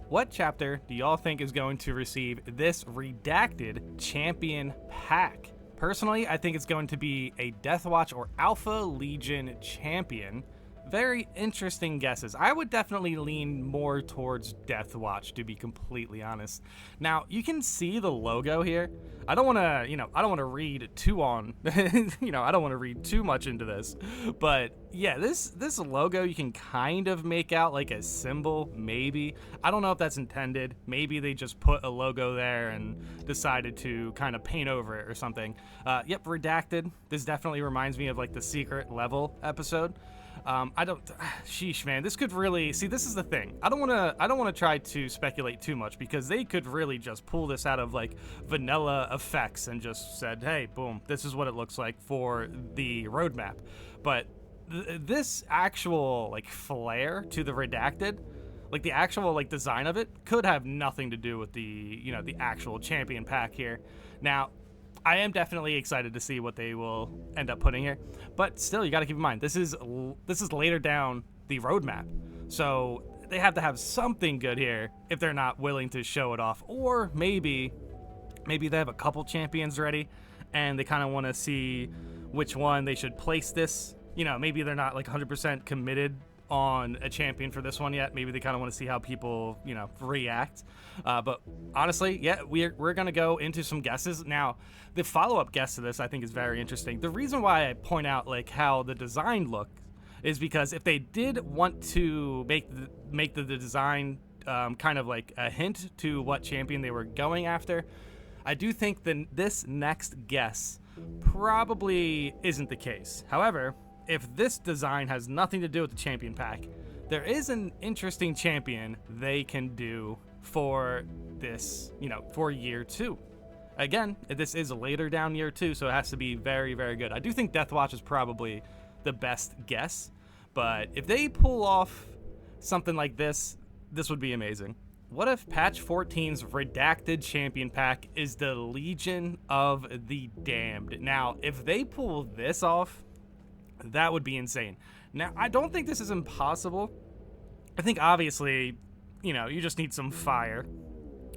What chapter do y'all think is going to receive this redacted champion pack? Personally, I think it's going to be a Deathwatch or Alpha Legion champion. Very interesting guesses. I would definitely lean more towards Deathwatch, to be completely honest. Now, you can see the logo here. I don't want to, read too on, I don't want to read too much into this. But yeah, this logo you can kind of make out like a symbol, maybe. I don't know if that's intended. Maybe they just put a logo there and decided to kind of paint over it or something. Yep, redacted. This definitely reminds me of like the secret level episode. Sheesh, man, this could really, see, this is the thing. I don't want to try to speculate too much because they could really just pull this out of like vanilla effects and just said, hey, boom, this is what it looks like for the roadmap. But this actual like flair to the redacted, like the actual like design of it could have nothing to do with the, the actual champion pack here. Now, I am definitely excited to see what they will end up putting here, but still, you got to keep in mind this is later down the roadmap, so they have to have something good here if they're not willing to show it off, or maybe they have a couple champions ready, and they kind of want to see which one they should place this. Maybe they're not like 100% committed on a champion for this one yet. Maybe they kind of want to see how people, react. But honestly, yeah, we're going to go into some guesses. Now, the follow-up guess to this, I think, is very interesting. The reason why I point out like how the design looks is because if they did want to make the design kind of like a hint to what champion they were going after, I do think this next guess probably isn't the case. However, if this design has nothing to do with the champion pack, there is an interesting champion they can do for this, for year 2. Again, this is later down year 2, so it has to be very, very good. I do think Deathwatch is probably the best guess, but if they pull off something like this would be amazing. What if Patch 14's redacted champion pack is the Legion of the Damned? Now, if they pull this off, that would be insane. Now, I don't think this is impossible. I think obviously, you just need some fire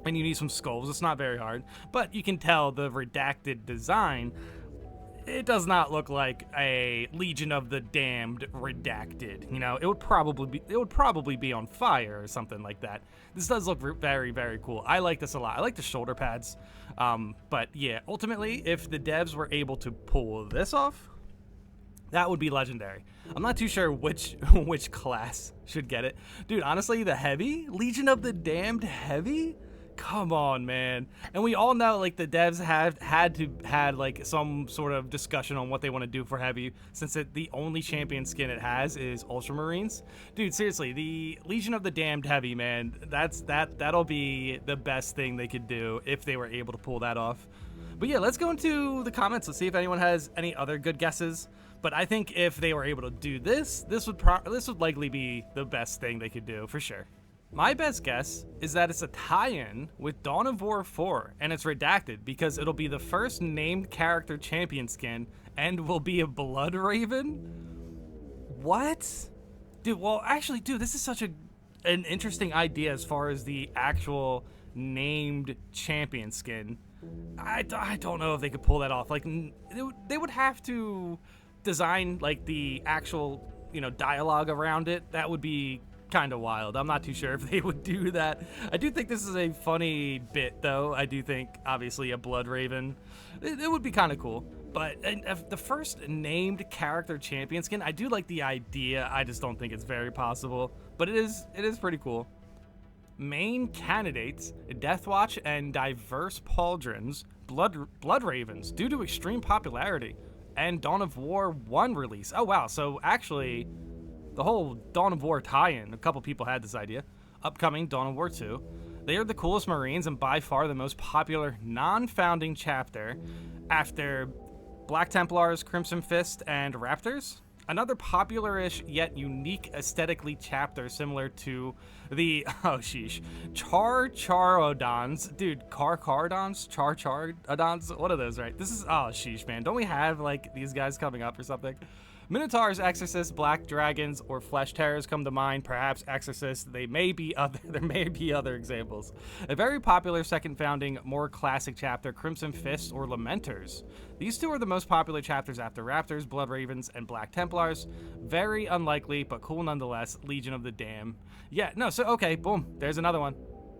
and you need some skulls. It's not very hard, but you can tell the redacted design, it does not look like a Legion of the Damned redacted. It would probably be on fire or something like that. This does look very, very cool. I like this a lot. I like the shoulder pads. But yeah, ultimately, if the devs were able to pull this off, that would be legendary. I'm not too sure which class should get it. Dude, honestly, the heavy? Legion of the Damned heavy? Come on, man. And we all know, like, the devs have had like some sort of discussion on what they want to do for heavy, since the only champion skin it has is Ultramarines. Dude, seriously, the Legion of the Damned heavy, man, that'll be the best thing they could do if they were able to pull that off. But yeah, let's go into the comments. Let's see if anyone has any other good guesses. But I think if they were able to do this would likely be the best thing they could do, for sure. My best guess is that it's a tie-in with Dawn of War 4, and it's redacted because it'll be the first named character champion skin and will be a Blood Raven? What? Dude, well, actually, this is such an interesting idea as far as the actual named champion skin. I don't know if they could pull that off. Like, they would have to design like the actual dialogue around it. That would be kind of wild. I'm not too sure if they would do that. I do think this is a funny bit, though. I do think obviously a Blood Raven, it would be kind of cool. But the first named character champion skin, I do like the idea. I just don't think it's very possible, but it is pretty cool. Main candidates: Deathwatch and diverse pauldrons, Blood Ravens due to extreme popularity, and Dawn of War 1 release. Oh wow, so actually the whole Dawn of War tie-in, a couple people had this idea. Upcoming Dawn of War 2. They are the coolest Marines and by far the most popular non-founding chapter after Black Templars, Crimson Fist, and Raptors. Another popular-ish yet unique aesthetically chapter similar to the, Char-Charodons. Dude, Char-Charodons? Char-Charodons? What are those, right? This is, sheesh, man. Don't we have, like, these guys coming up or something? Minotaurs, Exorcists, Black Dragons, or Flesh Terrors come to mind. Perhaps Exorcists. There may be other examples. A very popular second founding, more classic chapter, Crimson Fist or Lamenters. These two are the most popular chapters after Raptors, Blood Ravens, and Black Templars. Very unlikely, but cool nonetheless. Legion of the Damned. Yeah, no, so okay, boom, there's another one.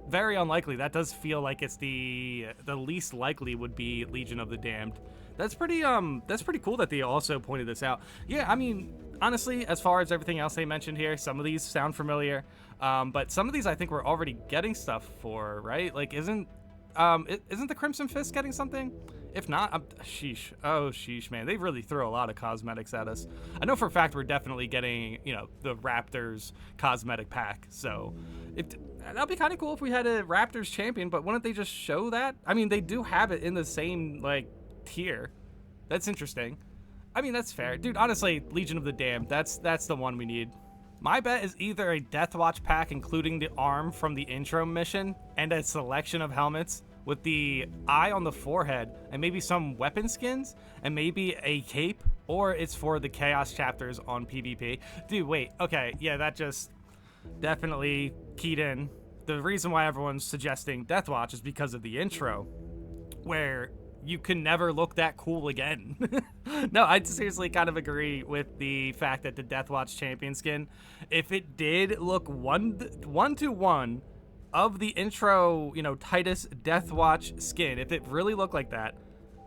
Very unlikely. That does feel like it's the least likely would be Legion of the Damned. That's pretty cool that they also pointed this out. Yeah, I mean, honestly, as far as everything else they mentioned here, some of these sound familiar, but some of these I think we're already getting stuff for, right? Like, isn't the Crimson Fist getting something? If not, sheesh. Oh, sheesh, man. They really throw a lot of cosmetics at us. I know for a fact we're definitely getting, the Raptors cosmetic pack. So that'd be kind of cool if we had a Raptors champion, but wouldn't they just show that? I mean, they do have it in the same, tier. That's interesting. I mean, that's fair. Dude, honestly, Legion of the Damned, that's the one we need. My bet is either a Deathwatch pack, including the arm from the intro mission, and a selection of helmets with the eye on the forehead, and maybe some weapon skins, and maybe a cape, or it's for the Chaos chapters on PvP. Dude, wait, okay, yeah, that just definitely keyed in. The reason why everyone's suggesting Deathwatch is because of the intro, where you can never look that cool again. No, I seriously kind of agree with the fact that the Deathwatch champion skin, if it did look one to one of the intro, Titus Deathwatch skin, if it really looked like that,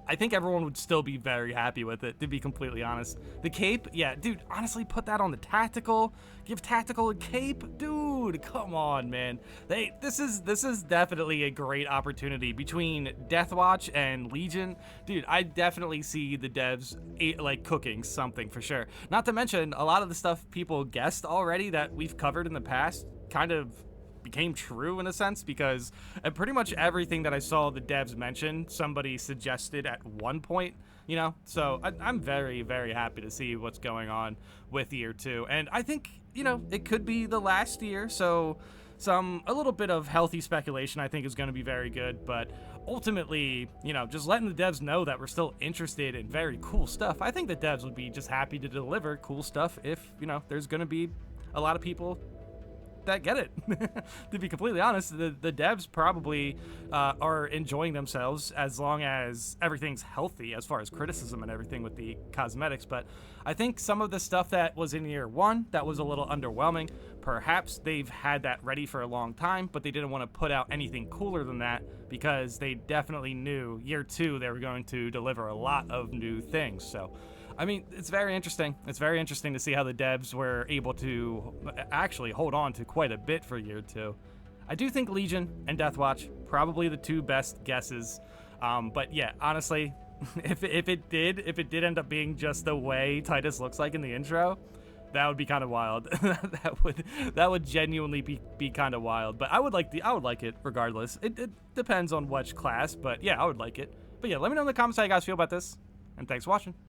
I think everyone would still be very happy with it, to be completely honest. The cape, yeah, dude, honestly, put that on the tactical. Give tactical a cape, dude. Come on, man. This is definitely a great opportunity between Deathwatch and Legion. Dude, I definitely see the devs cooking something for sure. Not to mention a lot of the stuff people guessed already that we've covered in the past kind of became true in a sense, because pretty much everything that I saw the devs mention, somebody suggested at one point, so I'm very, very happy to see what's going on with year 2, and I think, it could be the last year, so a little bit of healthy speculation I think is going to be very good, but ultimately, just letting the devs know that we're still interested in very cool stuff. I think the devs would be just happy to deliver cool stuff if, there's going to be a lot of people that get it. To be completely honest, the devs probably are enjoying themselves as long as everything's healthy as far as criticism and everything with the cosmetics. But I think some of the stuff that was in year 1 that was a little underwhelming, perhaps they've had that ready for a long time, but they didn't want to put out anything cooler than that because they definitely knew year 2 they were going to deliver a lot of new things. So I mean, it's very interesting. It's very interesting to see how the devs were able to actually hold on to quite a bit for year 2. I do think Legion and Deathwatch, probably the two best guesses. But yeah, honestly, if it did end up being just the way Titus looks like in the intro, that would be kind of wild. that would genuinely be kind of wild. But I would like it regardless. It depends on which class, but yeah, I would like it. But yeah, let me know in the comments how you guys feel about this, and thanks for watching.